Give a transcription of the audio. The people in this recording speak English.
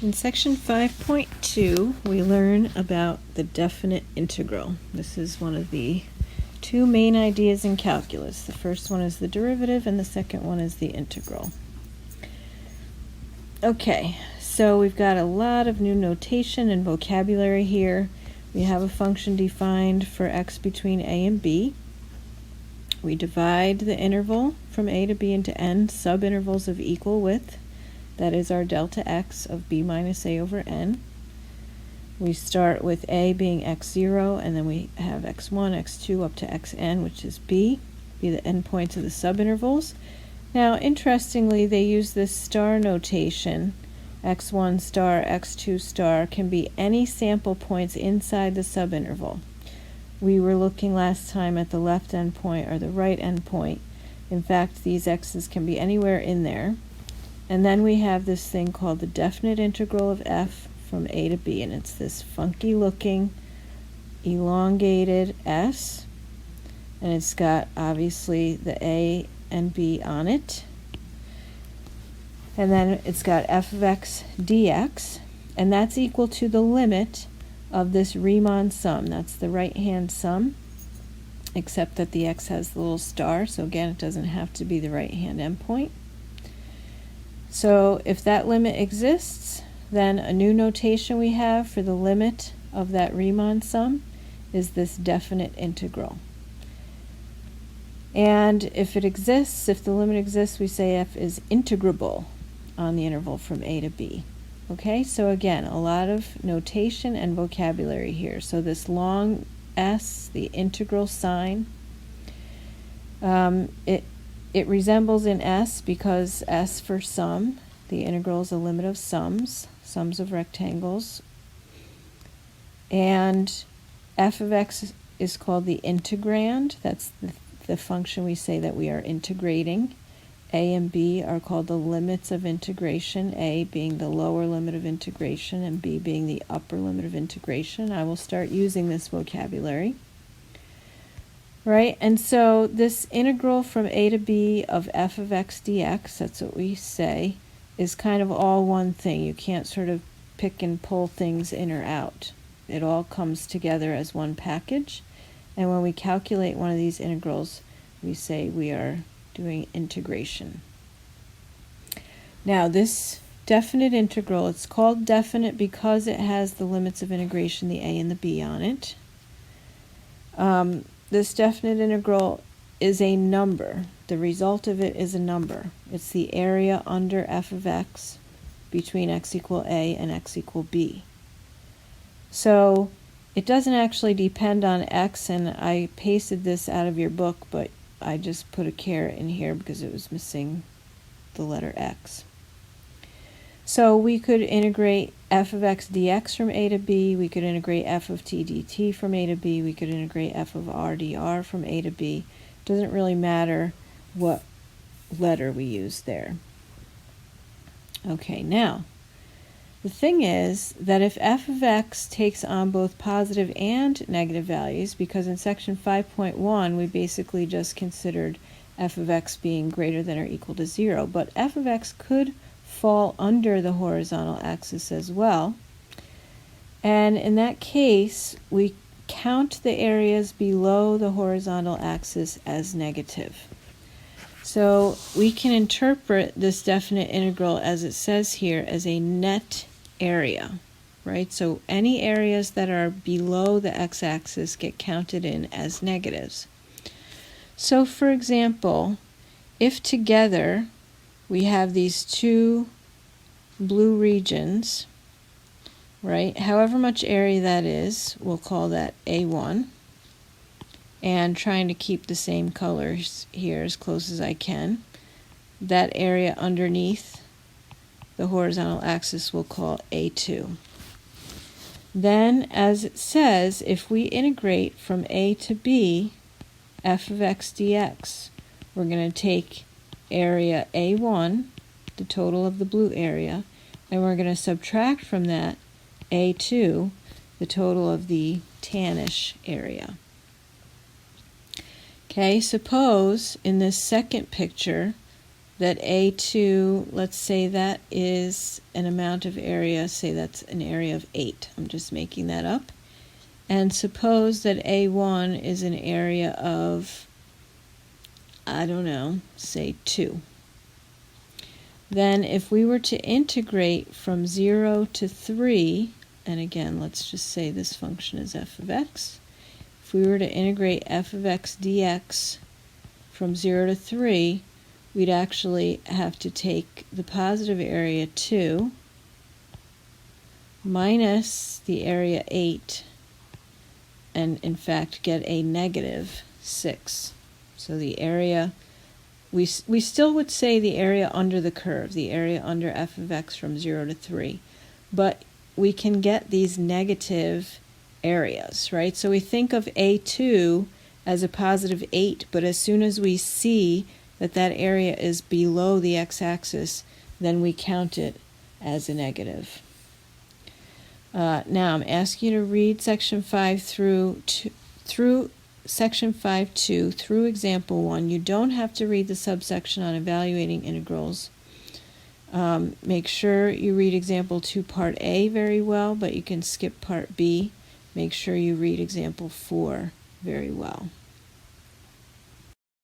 In section 5.2, we learn about the definite integral. This is one of the two main ideas in calculus. The first one is the derivative, and the second one is the integral. Okay, so we've got a lot of new notation and vocabulary here. We have a function defined for x between a and b. We divide the interval from a to b into n subintervals of equal width. That is our delta x of b minus a over n. We start with a being x0, and then we have x1, x2 up to xn, which is b, be the endpoints of the subintervals. Now, interestingly, they use this star notation. x1 star, x2 star can be any sample points inside the subinterval. We were looking last time at the left endpoint or the right endpoint. In fact, these x's can be anywhere in there. And then we have this thing called the definite integral of f from a to b, and it's this funky looking elongated s, and it's got obviously the a and b on it. And then it's got f of x dx, and that's equal to the limit of this Riemann sum. That's the right-hand sum, except that the x has the little star, so again, it doesn't have to be the right-hand endpoint. So if that limit exists, then a new notation we have for the limit of that Riemann sum is this definite integral. And if it exists, if the limit exists, we say f is integrable on the interval from a to b. Okay, so again, a lot of notation and vocabulary here. So this long s, the integral sign, it resembles in s because s for sum, the integral is a limit of sums of rectangles. And f of x is called the integrand. That's the function we say that we are integrating. A and b are called the limits of integration, a being the lower limit of integration and b being the upper limit of integration. I will start using this vocabulary. Right, and so this integral from a to b of f of x dx, that's what we say, is kind of all one thing. You can't sort of pick and pull things in or out. It all comes together as one package. And when we calculate one of these integrals, we say we are doing integration. Now this definite integral, it's called definite because it has the limits of integration, the a and the b on it. This definite integral is a number. The result of it is a number. It's the area under f of x between x equal a and x equal b. So it doesn't actually depend on x, and I pasted this out of your book, but I just put a caret in here because it was missing the letter x. So we could integrate f of x dx from a to b, we could integrate f of t dt from a to b, we could integrate f of r dr from a to b. It doesn't really matter what letter we use there. Okay, now, the thing is that if f of x takes on both positive and negative values, because in section 5.1 we basically just considered f of x being greater than or equal to 0, but f of x could fall under the horizontal axis as well. And in that case, we count the areas below the horizontal axis as negative. So we can interpret this definite integral, as it says here, as a net area, right? So any areas that are below the x-axis get counted in as negatives. So for example, if together we have these two blue regions, right? However much area that is, we'll call that A1. And trying to keep the same colors here as close as I can. That area underneath the horizontal axis we'll call A2. Then, as it says, if we integrate from a to b, f of x dx, we're going to take area A1, the total of the blue area, and we're going to subtract from that A2, the total of the tannish area. Okay, suppose in this second picture that A2, let's say that is an amount of area, say that's an area of 8. I'm just making that up. And suppose that A1 is an area of, I don't know, say 2. Then if we were to integrate from 0 to 3, and again, let's just say this function is f of x. If we were to integrate f of x dx from 0 to 3, we'd actually have to take the positive area 2 minus the area 8, and in fact get a negative 6. So the area, we still would say the area under the curve, the area under f of x from 0 to 3, but we can get these negative areas, right? So we think of A2 as a positive 8, but as soon as we see that that area is below the x-axis, then we count it as a negative. Now I'm asking you to read section 5 through section 5.2 through example 1. You don't have to read the subsection on evaluating integrals. Make sure you read example 2 part A very well, but you can skip part B. Make sure you read example 4 very well.